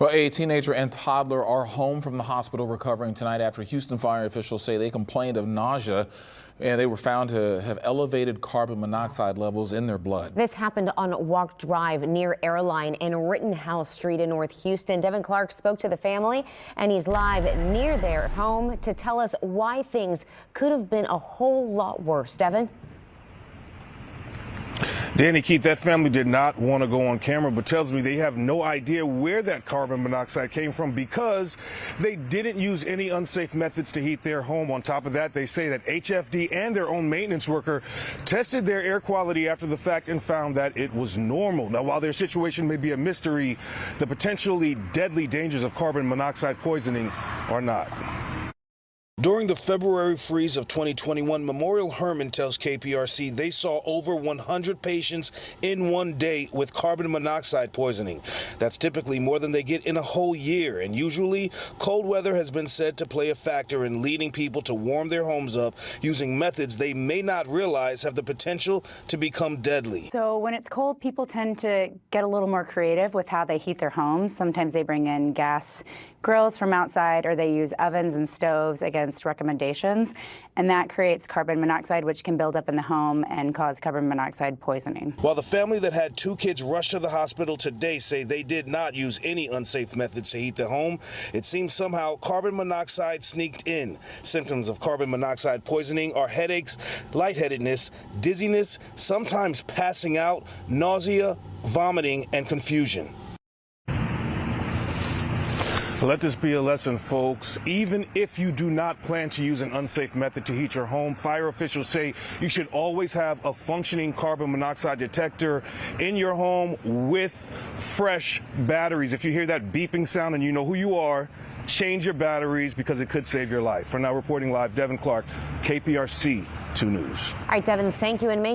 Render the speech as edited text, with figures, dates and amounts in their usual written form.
Well, a teenager and toddler are home from the hospital recovering tonight after Houston fire officials say they complained of nausea and they were found to have elevated carbon monoxide levels in their blood. This happened on Walk Drive near Airline and Rittenhouse Street in North Houston. Devin Clark spoke to the family, and he's live near their home to tell us why things could have been a whole lot worse. Devin? Danny, Keith, that family did not want to go on camera, but tells me they have no idea where that carbon monoxide came from because they didn't use any unsafe methods to heat their home. On top of that, they say that HFD and their own maintenance worker tested their air quality after the fact and found that it was normal. Now, while their situation may be a mystery, the potentially deadly dangers of carbon monoxide poisoning are not. During the February freeze of 2021, Memorial Hermann tells KPRC they saw over 100 patients in one day with carbon monoxide poisoning. That's typically more than they get in a whole year, and usually cold weather has been said to play a factor in leading people to warm their homes up using methods they may not realize have the potential to become deadly. So when it's cold, people tend to get a little more creative with how they heat their homes. Sometimes they bring in gas grills from outside, or they use ovens and stoves against recommendations, and that creates carbon monoxide, which can build up in the home and cause carbon monoxide poisoning. While the family that had two kids rushed to the hospital today say they did not use any unsafe methods to heat the home, it seems somehow carbon monoxide sneaked in. Symptoms of carbon monoxide poisoning are headaches, lightheadedness, dizziness, sometimes passing out, nausea, vomiting, and confusion. Let this be a lesson, folks. Even if you do not plan to use an unsafe method to heat your home, fire officials say you should always have a functioning carbon monoxide detector in your home with fresh batteries. If you hear that beeping sound and you know who you are, change your batteries because it could save your life. For now, reporting live, Devin Clark, KPRC 2 News. All right, Devin, thank you. And make